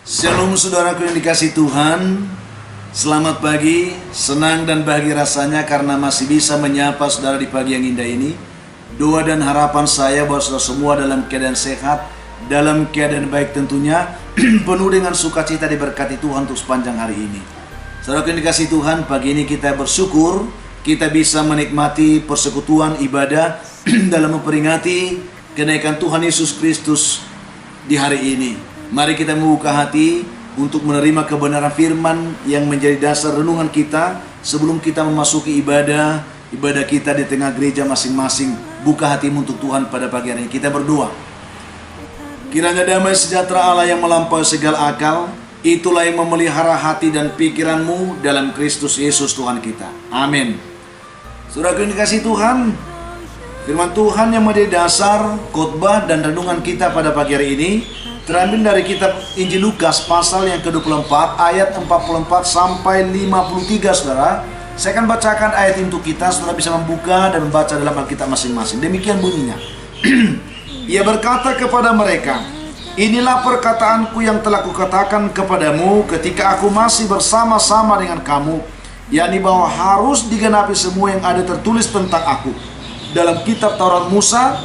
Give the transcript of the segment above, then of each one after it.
Shalom saudaraku yang dikasihi Tuhan. Selamat pagi, senang dan bahagia rasanya karena masih bisa menyapa saudara di pagi yang indah ini. Doa dan harapan saya bahwa saudara semua dalam keadaan sehat, dalam keadaan baik tentunya, penuh dengan sukacita diberkati Tuhan untuk sepanjang hari ini. Saudaraku yang dikasihi Tuhan, pagi ini kita bersyukur kita bisa menikmati persekutuan ibadah dalam memperingati kenaikan Tuhan Yesus Kristus di hari ini. Mari kita membuka hati untuk menerima kebenaran firman yang menjadi dasar renungan kita sebelum kita memasuki ibadah kita di tengah gereja masing-masing. Buka hatimu untuk Tuhan pada pagi hari ini. Kita berdoa. Kiranya damai sejahtera Allah yang melampaui segala akal, itulah yang memelihara hati dan pikiranmu dalam Kristus Yesus Tuhan kita. Amin. Saudaraku yang dikasihi Tuhan, firman Tuhan yang menjadi dasar khotbah dan renungan kita pada pagi hari ini terambil dari kitab Injil Lukas pasal yang ke-24 ayat 44 sampai 53 saudara. Saya akan bacakan ayat itu untuk kita, saudara bisa membuka dan membaca dalam Alkitab masing-masing. Demikian bunyinya. Ia berkata kepada mereka, "Inilah perkataanku yang telah kukatakan kepadamu ketika aku masih bersama-sama dengan kamu, yakni bahwa harus digenapi semua yang ada tertulis tentang aku dalam kitab Taurat Musa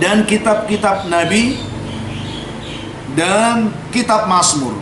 dan kitab-kitab Nabi dan kitab Mazmur."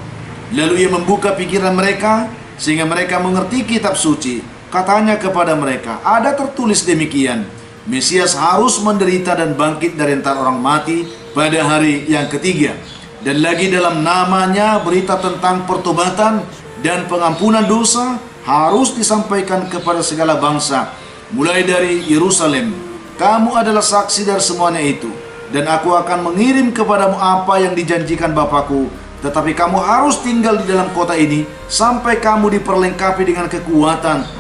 Lalu ia membuka pikiran mereka sehingga mereka mengerti kitab suci. Katanya kepada mereka, "Ada tertulis demikian, Mesias harus menderita dan bangkit dari antara orang mati pada hari yang ketiga. Dan lagi dalam namanya berita tentang pertobatan dan pengampunan dosa harus disampaikan kepada segala bangsa, mulai dari Yerusalem. Kamu adalah saksi dari semuanya itu. Dan aku akan mengirim kepadamu apa yang dijanjikan Bapakku. Tetapi kamu harus tinggal di dalam kota ini sampai kamu diperlengkapi dengan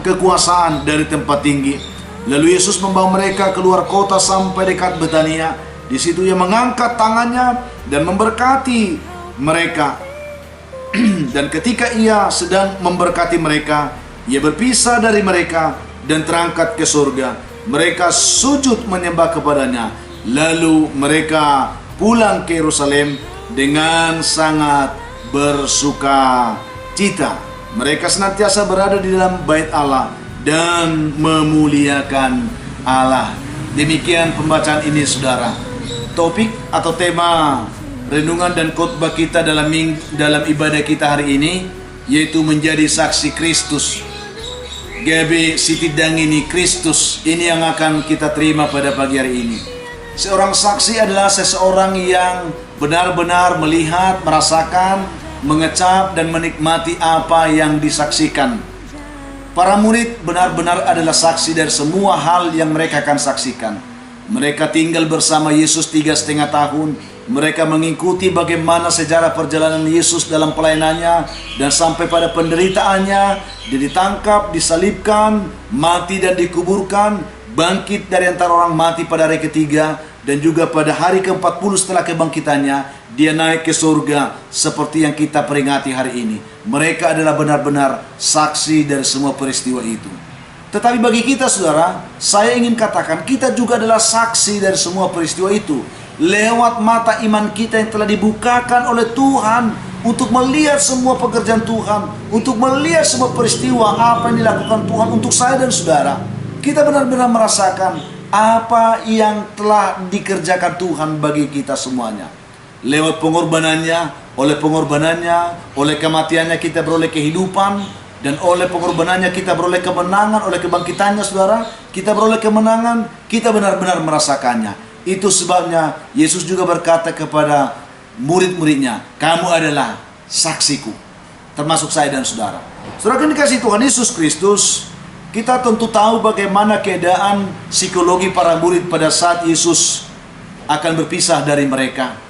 kekuasaan dari tempat tinggi." Lalu Yesus membawa mereka keluar kota sampai dekat Betania. Di situ ia mengangkat tangannya dan memberkati mereka. Dan ketika ia sedang memberkati mereka, ia berpisah dari mereka dan terangkat ke surga. Mereka sujud menyembah kepadanya. Lalu mereka pulang ke Yerusalem dengan sangat bersuka cita. Mereka senantiasa berada di dalam bait Allah dan memuliakan Allah. Demikian pembacaan ini saudara. Topik atau tema renungan dan khotbah kita dalam ibadah kita hari ini yaitu menjadi saksi Kristus. Gabe sitidang ini Kristus, ini yang akan kita terima pada pagi hari ini. Seorang saksi adalah seseorang yang benar-benar melihat, merasakan, mengecap dan menikmati apa yang disaksikan. Para murid benar-benar adalah saksi dari semua hal yang mereka akan saksikan. Mereka tinggal bersama Yesus 3,5 tahun. Mereka mengikuti bagaimana sejarah perjalanan Yesus dalam pelayanannya dan sampai pada penderitaannya. Dia ditangkap, disalibkan, mati dan dikuburkan, bangkit dari antara orang mati pada hari ketiga, dan juga pada hari ke-40 setelah kebangkitannya dia naik ke surga seperti yang kita peringati hari ini. Mereka adalah benar-benar saksi dari semua peristiwa itu. Tetapi bagi kita saudara, saya ingin katakan kita juga adalah saksi dari semua peristiwa itu lewat mata iman kita yang telah dibukakan oleh Tuhan untuk melihat semua pekerjaan Tuhan, untuk melihat semua peristiwa apa yang dilakukan Tuhan untuk saya dan saudara. Kita benar-benar merasakan apa yang telah dikerjakan Tuhan bagi kita semuanya. Lewat pengorbanannya, oleh kematiannya kita beroleh kehidupan, dan oleh pengorbanannya kita beroleh kemenangan, oleh kebangkitannya saudara, kita beroleh kemenangan, kita benar-benar merasakannya. Itu sebabnya Yesus juga berkata kepada murid-muridnya, "Kamu adalah saksiku," termasuk saya dan saudara. Saudara yang dikasihi Tuhan Yesus Kristus, kita tentu tahu bagaimana keadaan psikologi para murid pada saat Yesus akan berpisah dari mereka.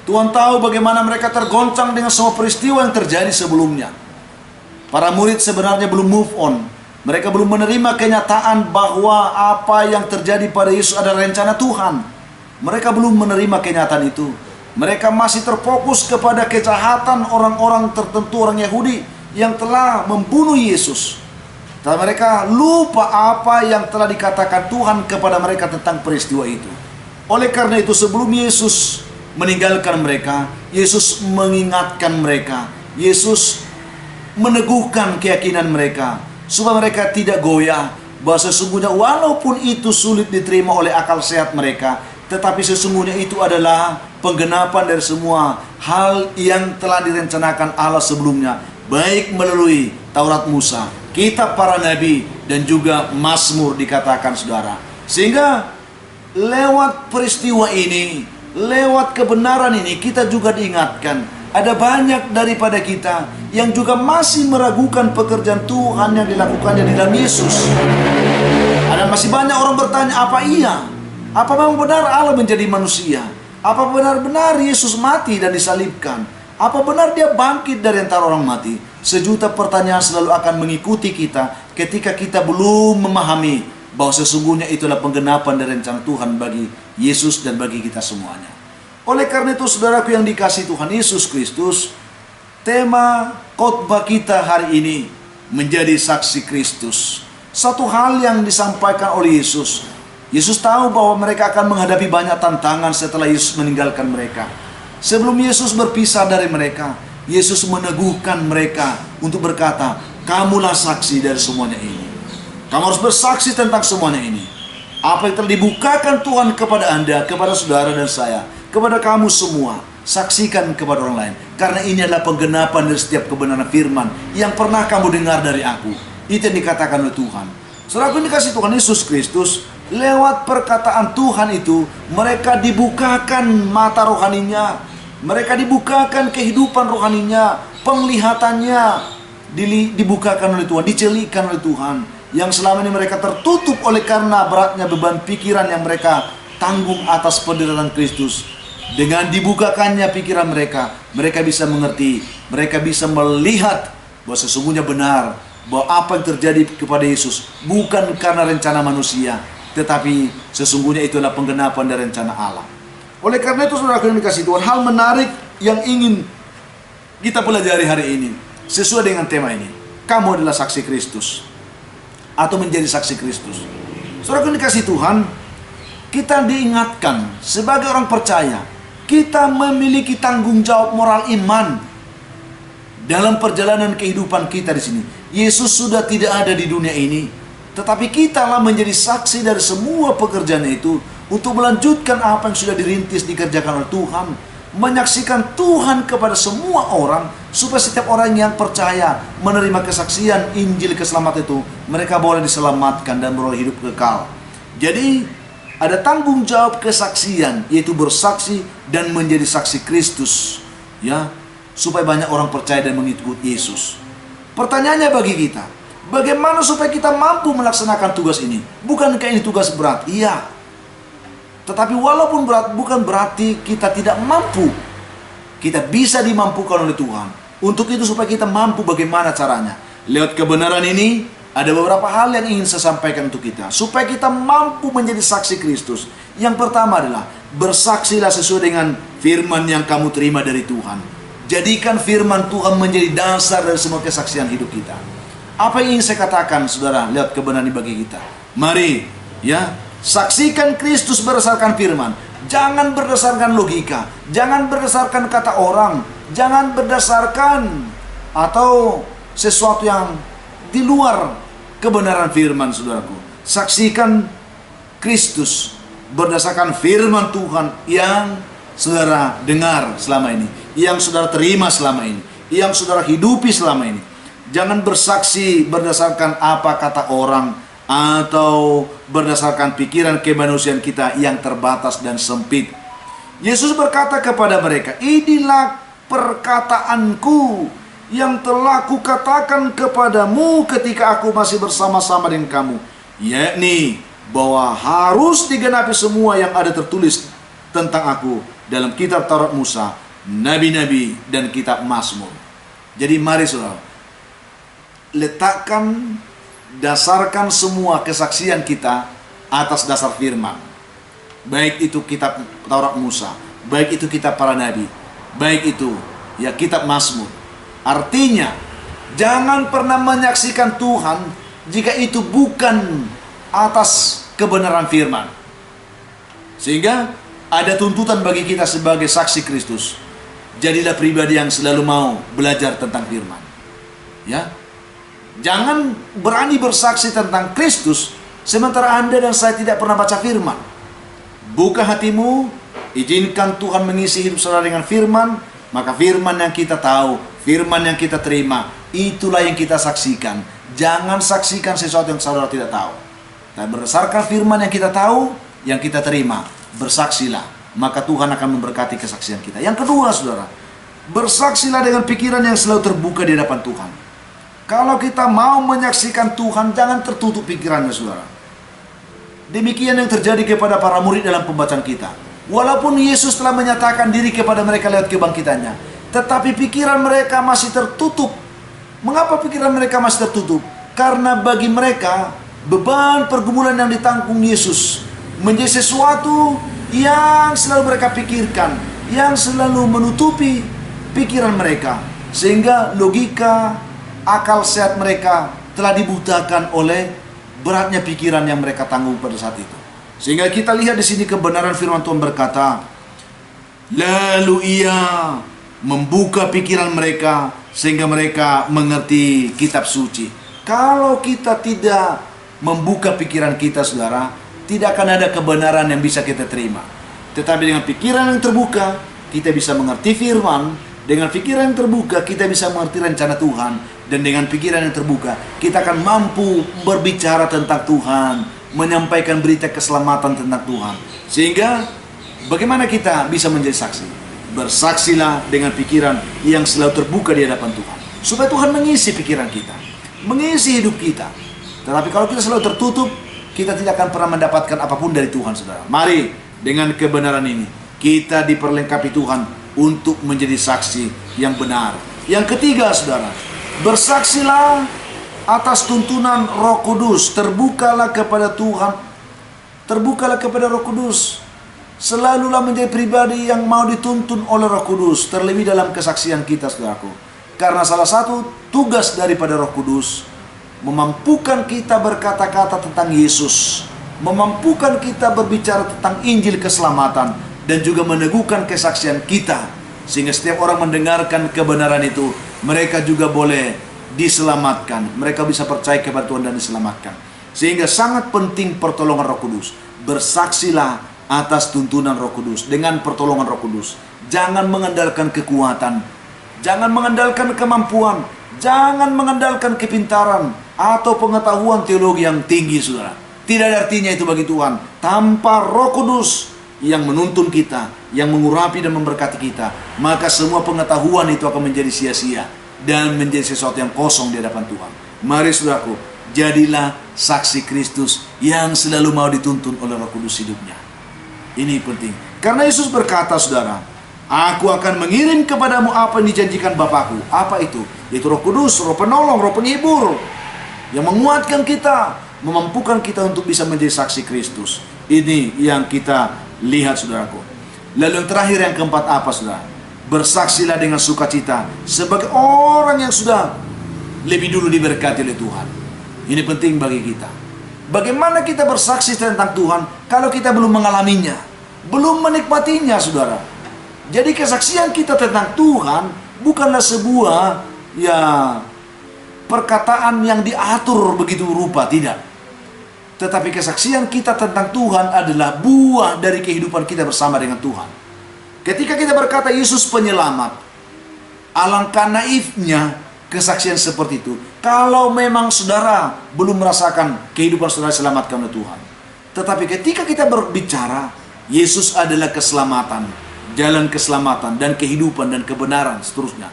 Tuhan tahu bagaimana mereka tergoncang dengan semua peristiwa yang terjadi sebelumnya. Para murid sebenarnya belum move on. Mereka belum menerima kenyataan bahwa apa yang terjadi pada Yesus adalah rencana Tuhan. Mereka belum menerima kenyataan itu. Mereka masih terfokus kepada kejahatan orang-orang tertentu, orang Yahudi yang telah membunuh Yesus. Dan mereka lupa apa yang telah dikatakan Tuhan kepada mereka tentang peristiwa itu. Oleh karena itu sebelum Yesus meninggalkan mereka, Yesus mengingatkan mereka, Yesus meneguhkan keyakinan mereka, supaya mereka tidak goyah, bahwa sesungguhnya walaupun itu sulit diterima oleh akal sehat mereka, tetapi sesungguhnya itu adalah penggenapan dari semua hal yang telah direncanakan Allah sebelumnya, baik melalui Taurat Musa, kitab para nabi, dan juga Mazmur dikatakan saudara. Sehingga lewat peristiwa ini, lewat kebenaran ini, kita juga diingatkan, ada banyak daripada kita yang juga masih meragukan pekerjaan Tuhan yang dilakukannya di dalam Yesus. Ada masih banyak orang bertanya, apa iya? Apa memang benar Allah menjadi manusia? Apa benar-benar Yesus mati dan disalibkan? Apa benar dia bangkit dari antara orang mati? Sejuta pertanyaan selalu akan mengikuti kita ketika kita belum memahami bahwa sesungguhnya itulah penggenapan dari rencana Tuhan bagi Yesus dan bagi kita semuanya. Oleh karena itu saudaraku yang dikasihi Tuhan Yesus Kristus, tema khotbah kita hari ini menjadi saksi Kristus. Satu hal yang disampaikan oleh Yesus. Yesus tahu bahwa mereka akan menghadapi banyak tantangan setelah Yesus meninggalkan mereka. Sebelum Yesus berpisah dari mereka, Yesus meneguhkan mereka untuk berkata, kamulah saksi dari semuanya ini. Kamu harus bersaksi tentang semuanya ini. Apa yang telah dibukakan Tuhan kepada Anda, kepada saudara dan saya, kepada kamu semua, saksikan kepada orang lain. Karena ini adalah penggenapan dari setiap kebenaran firman yang pernah kamu dengar dari aku. Itu yang dikatakan oleh Tuhan. Saudara yang dikasihi Tuhan Yesus Kristus, lewat perkataan Tuhan itu, mereka dibukakan mata rohaninya, mereka dibukakan kehidupan rohaninya, penglihatannya dibukakan oleh Tuhan, dicelikan oleh Tuhan. Yang selama ini mereka tertutup oleh karena beratnya beban pikiran yang mereka tanggung atas penderitaan Kristus. Dengan dibukakannya pikiran mereka, mereka bisa mengerti, mereka bisa melihat bahwa sesungguhnya benar, bahwa apa yang terjadi kepada Yesus bukan karena rencana manusia, tetapi sesungguhnya itulah penggenapan dari rencana Allah. Oleh karena itu saudara yang dikasihi Tuhan, hal menarik yang ingin kita pelajari hari ini sesuai dengan tema ini. Kamu adalah saksi Kristus, atau menjadi saksi Kristus. Saudara yang dikasihi Tuhan, kita diingatkan sebagai orang percaya, kita memiliki tanggung jawab moral iman dalam perjalanan kehidupan kita di sini. Yesus sudah tidak ada di dunia ini, tetapi kitalah menjadi saksi dari semua pekerjaan itu untuk melanjutkan apa yang sudah dirintis dikerjakan oleh Tuhan, menyaksikan Tuhan kepada semua orang, supaya setiap orang yang percaya menerima kesaksian Injil keselamatan itu, mereka boleh diselamatkan dan beroleh hidup kekal. Jadi ada tanggung jawab kesaksian, yaitu bersaksi dan menjadi saksi Kristus, ya, supaya banyak orang percaya dan mengikuti Yesus. Pertanyaannya bagi kita, bagaimana supaya kita mampu melaksanakan tugas ini? Bukankah ini tugas berat? Iya. Tetapi walaupun berat, bukan berarti kita tidak mampu. Kita bisa dimampukan oleh Tuhan. Untuk itu supaya kita mampu, bagaimana caranya? Lewat kebenaran ini, ada beberapa hal yang ingin saya sampaikan untuk kita, supaya kita mampu menjadi saksi Kristus. Yang pertama adalah, bersaksilah sesuai dengan firman yang kamu terima dari Tuhan. Jadikan firman Tuhan menjadi dasar dari semua kesaksian hidup kita. Apa yang ingin saya katakan, saudara, lewat kebenaran ini bagi kita? Mari, ya, saksikan Kristus berdasarkan firman. Jangan berdasarkan logika, jangan berdasarkan kata orang, jangan berdasarkan atau sesuatu yang di luar kebenaran firman, saudaraku. Saksikan Kristus berdasarkan firman Tuhan yang saudara dengar selama ini, yang saudara terima selama ini, yang saudara hidupi selama ini. Jangan bersaksi berdasarkan apa kata orang atau berdasarkan pikiran kemanusiaan kita yang terbatas dan sempit. Yesus berkata kepada mereka, inilah perkataanku yang telah kukatakan kepadamu ketika aku masih bersama-sama dengan kamu, yakni bahwa harus digenapi semua yang ada tertulis tentang aku dalam kitab Taurat Musa, nabi-nabi, dan kitab Mazmur. Jadi mari saudara, dasarkan semua kesaksian kita atas dasar firman. Baik itu kitab Taurat Musa, baik itu kitab para nabi, baik itu ya kitab Mazmur. Artinya, jangan pernah menyaksikan Tuhan jika itu bukan atas kebenaran firman. Sehingga ada tuntutan bagi kita sebagai saksi Kristus. Jadilah pribadi yang selalu mau belajar tentang firman. Ya, jangan berani bersaksi tentang Kristus sementara Anda dan saya tidak pernah baca firman. Buka hatimu, izinkan Tuhan mengisi hidup saudara dengan firman, maka firman yang kita tahu, firman yang kita terima, itulah yang kita saksikan. Jangan saksikan sesuatu yang saudara tidak tahu. Dan berdasarkan firman yang kita tahu, yang kita terima, bersaksilah, maka Tuhan akan memberkati kesaksian kita. Yang kedua, saudara, bersaksilah dengan pikiran yang selalu terbuka di hadapan Tuhan. Kalau kita mau menyaksikan Tuhan, jangan tertutup pikirannya, saudara. Demikian yang terjadi kepada para murid dalam pembacaan kita. Walaupun Yesus telah menyatakan diri kepada mereka lewat kebangkitannya, tetapi pikiran mereka masih tertutup. Mengapa pikiran mereka masih tertutup? Karena bagi mereka, beban pergumulan yang ditanggung Yesus menjadi sesuatu yang selalu mereka pikirkan, yang selalu menutupi pikiran mereka, sehingga logika, akal sehat mereka telah dibutakan oleh beratnya pikiran yang mereka tanggung pada saat itu. Sehingga kita lihat di sini kebenaran firman Tuhan berkata, lalu ia membuka pikiran mereka sehingga mereka mengerti kitab suci. Kalau kita tidak membuka pikiran kita, saudara, tidak akan ada kebenaran yang bisa kita terima. Tetapi dengan pikiran yang terbuka, kita bisa mengerti firman. Dengan pikiran yang terbuka, kita bisa mengerti rencana Tuhan. Dan dengan pikiran yang terbuka, kita akan mampu berbicara tentang Tuhan, menyampaikan berita keselamatan tentang Tuhan. Sehingga, bagaimana kita bisa menjadi saksi? Bersaksilah dengan pikiran yang selalu terbuka di hadapan Tuhan, supaya Tuhan mengisi pikiran kita, mengisi hidup kita. Tetapi kalau kita selalu tertutup, kita tidak akan pernah mendapatkan apapun dari Tuhan, saudara. Mari, dengan kebenaran ini, kita diperlengkapi Tuhan untuk menjadi saksi yang benar. Yang ketiga, saudara, bersaksilah atas tuntunan Roh Kudus. Terbukalah kepada Tuhan, terbukalah kepada Roh Kudus. Selalulah menjadi pribadi yang mau dituntun oleh Roh Kudus, terlebih dalam kesaksian kita, saudaraku. Karena salah satu tugas daripada Roh Kudus, memampukan kita berkata-kata tentang Yesus, memampukan kita berbicara tentang Injil keselamatan, dan juga meneguhkan kesaksian kita, sehingga setiap orang mendengarkan kebenaran itu, mereka juga boleh diselamatkan. Mereka bisa percaya kepada Tuhan dan diselamatkan. Sehingga sangat penting pertolongan Roh Kudus. Bersaksilah atas tuntunan Roh Kudus dengan pertolongan Roh Kudus. Jangan mengandalkan kekuatan, jangan mengandalkan kemampuan, jangan mengandalkan kepintaran atau pengetahuan teologi yang tinggi, saudara. Tidak ada artinya itu bagi Tuhan tanpa Roh Kudus yang menuntun kita, yang mengurapi dan memberkati kita. Maka semua pengetahuan itu akan menjadi sia-sia dan menjadi sesuatu yang kosong di hadapan Tuhan. Mari, saudaraku, jadilah saksi Kristus yang selalu mau dituntun oleh Roh Kudus hidupnya. Ini penting. Karena Yesus berkata, saudara, aku akan mengirim kepadamu apa yang dijanjikan Bapakku. Apa itu? Yaitu Roh Kudus, Roh Penolong, Roh Penghibur, yang menguatkan kita, memampukan kita untuk bisa menjadi saksi Kristus. Ini yang kita lihat, saudaraku. Lalu yang terakhir, yang keempat, apa, saudara? Bersaksilah dengan sukacita sebagai orang yang sudah lebih dulu diberkati oleh Tuhan. Ini penting bagi kita. Bagaimana kita bersaksi tentang Tuhan kalau kita belum mengalaminya, belum menikmatinya, saudara? Jadi kesaksian kita tentang Tuhan bukanlah sebuah perkataan yang diatur begitu rupa, tidak. Tetapi kesaksian kita tentang Tuhan adalah buah dari kehidupan kita bersama dengan Tuhan. Ketika kita berkata Yesus penyelamat, alangkah naifnya kesaksian seperti itu kalau memang saudara belum merasakan kehidupan saudara diselamatkan oleh Tuhan. Tetapi ketika kita berbicara Yesus adalah keselamatan, jalan keselamatan dan kehidupan dan kebenaran seterusnya,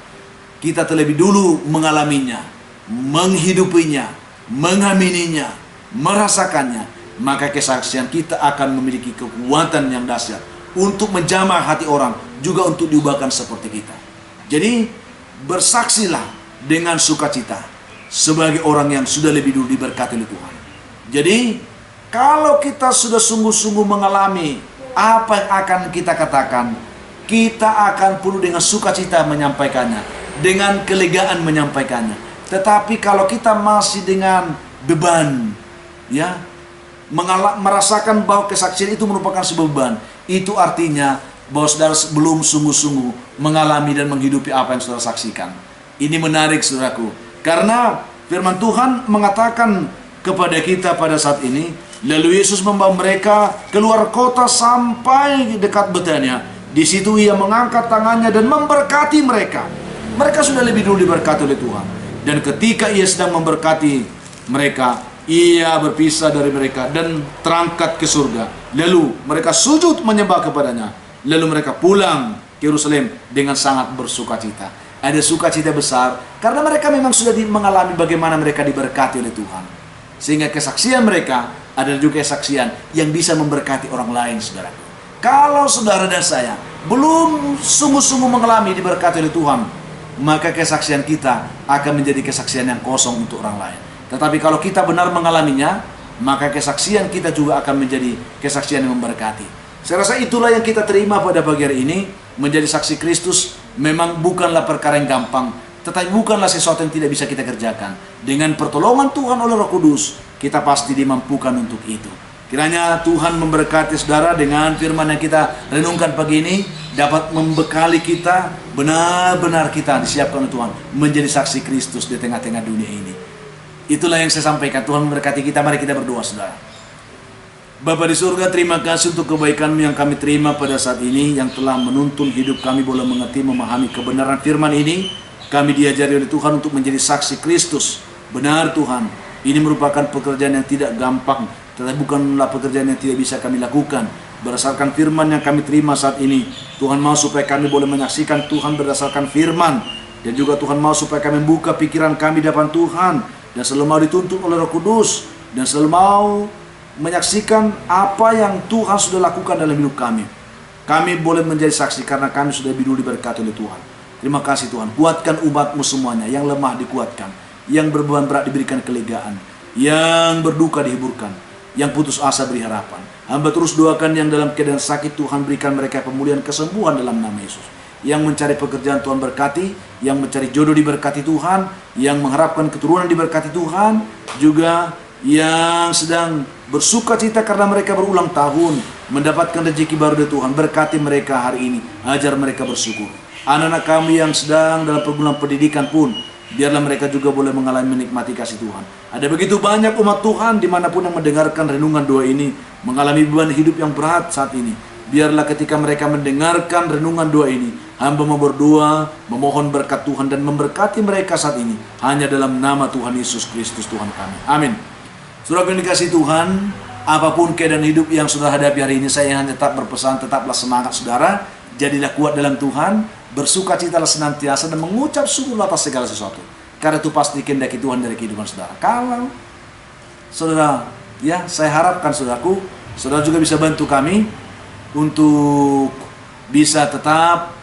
kita terlebih dulu mengalaminya, menghidupinya, mengamininya, merasakannya, maka kesaksian kita akan memiliki kekuatan yang dahsyat untuk menjamah hati orang, juga untuk diubahkan seperti kita. Jadi bersaksilah dengan sukacita sebagai orang yang sudah lebih dulu diberkati oleh Tuhan. Jadi kalau kita sudah sungguh-sungguh mengalami apa yang akan kita katakan, kita akan penuh dengan sukacita menyampaikannya, dengan kelegaan menyampaikannya. Tetapi kalau kita masih dengan beban, merasakan bahwa kesaksian itu merupakan sebuah beban, itu artinya bahwa saudara belum sungguh-sungguh mengalami dan menghidupi apa yang saudara saksikan. Ini menarik saudaraku, karena firman Tuhan mengatakan kepada kita pada saat ini, lalu Yesus membawa mereka keluar kota sampai dekat Betania. Di situ ia mengangkat tangannya dan memberkati mereka. Mereka sudah lebih dulu diberkati oleh Tuhan. Dan ketika ia sedang memberkati mereka, ia berpisah dari mereka dan terangkat ke surga. Lalu mereka sujud menyembah kepadanya. Lalu mereka pulang ke Yerusalem dengan sangat bersukacita. Ada sukacita besar karena mereka memang sudah mengalami bagaimana mereka diberkati oleh Tuhan. Sehingga kesaksian mereka adalah juga kesaksian yang bisa memberkati orang lain, saudara. Kalau saudara dan saya belum sungguh-sungguh mengalami diberkati oleh Tuhan, maka kesaksian kita akan menjadi kesaksian yang kosong untuk orang lain. Tetapi kalau kita benar mengalaminya, maka kesaksian kita juga akan menjadi kesaksian yang memberkati. Saya rasa itulah yang kita terima pada pagi hari ini. Menjadi saksi Kristus memang bukanlah perkara yang gampang, tetapi bukanlah sesuatu yang tidak bisa kita kerjakan. Dengan pertolongan Tuhan oleh Roh Kudus, kita pasti dimampukan untuk itu. Kiranya Tuhan memberkati saudara dengan firman yang kita renungkan pagi ini, dapat membekali kita, benar-benar kita disiapkan oleh Tuhan menjadi saksi Kristus di tengah-tengah dunia ini. Itulah yang saya sampaikan. Tuhan memberkati kita. Mari kita berdoa, saudara. Bapa di surga, terima kasih untuk kebaikan-Mu yang kami terima pada saat ini, yang telah menuntun hidup kami boleh mengerti, memahami kebenaran firman ini. Kami diajari oleh Tuhan untuk menjadi saksi Kristus. Benar Tuhan, ini merupakan pekerjaan yang tidak gampang, tetapi bukanlah pekerjaan yang tidak bisa kami lakukan. Berdasarkan firman yang kami terima saat ini, Tuhan mau supaya kami boleh menyaksikan Tuhan berdasarkan firman. Dan juga Tuhan mau supaya kami membuka pikiran kami di depan Tuhan, dan selalu mau dituntun oleh Roh Kudus, dan selalu mau menyaksikan apa yang Tuhan sudah lakukan dalam hidup kami. Kami boleh menjadi saksi karena kami sudah lebih dulu diberkati oleh Tuhan. Terima kasih Tuhan. Kuatkan umat-Mu semuanya. Yang lemah dikuatkan, yang berbeban berat diberikan kelegaan, yang berduka dihiburkan, yang putus asa beri harapan. Hamba terus doakan yang dalam keadaan sakit, Tuhan berikan mereka pemulihan, kesembuhan dalam nama Yesus. Yang mencari pekerjaan Tuhan berkati, yang mencari jodoh diberkati Tuhan, yang mengharapkan keturunan diberkati Tuhan, juga yang sedang bersuka cita karena mereka berulang tahun mendapatkan rezeki baru dari Tuhan, berkati mereka hari ini, ajar mereka bersyukur. Anak-anak kami yang sedang dalam perguruan pendidikan pun, biarlah mereka juga boleh mengalami menikmati kasih Tuhan. Ada begitu banyak umat Tuhan dimanapun yang mendengarkan renungan doa ini, mengalami beban hidup yang berat saat ini. Biarlah ketika mereka mendengarkan renungan doa ini, hamba mau berdoa, memohon berkat Tuhan dan memberkati mereka saat ini. Hanya dalam nama Tuhan Yesus Kristus Tuhan kami. Amin. Saudara yang dikasihi Tuhan, apapun keadaan hidup yang saudara hadapi hari ini, saya hanya tetap berpesan, tetaplah semangat saudara. Jadilah kuat dalam Tuhan, bersukacitalah senantiasa dan mengucap syukur atas segala sesuatu. Karena itu pasti kehendaki Tuhan dari kehidupan saudara. Kalau saudara, ya saya harapkan saudaraku, saudara juga bisa bantu kami untuk bisa tetap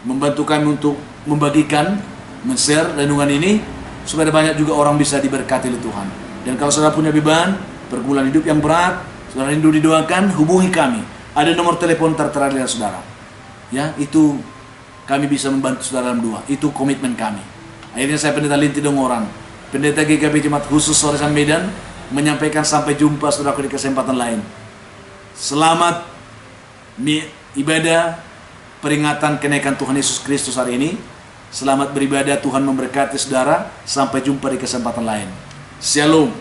membantu kami untuk membagikan, men-share renungan ini, supaya banyak juga orang bisa diberkati oleh Tuhan. Dan kalau saudara punya beban, pergumulan hidup yang berat, saudara rindu didoakan, hubungi kami. Ada nomor telepon tertera dari saudara. Ya, itu kami bisa membantu saudara dalam doa. Itu komitmen kami. Akhirnya saya Pendeta Linti Dongoran, Pendeta GKP Jemaat Khusus Soresan Medan, menyampaikan sampai jumpa saudara di kesempatan lain. Selamat ibadah peringatan kenaikan Tuhan Yesus Kristus hari ini. Selamat beribadah, Tuhan memberkati saudara. Sampai jumpa di kesempatan lain. Shalom.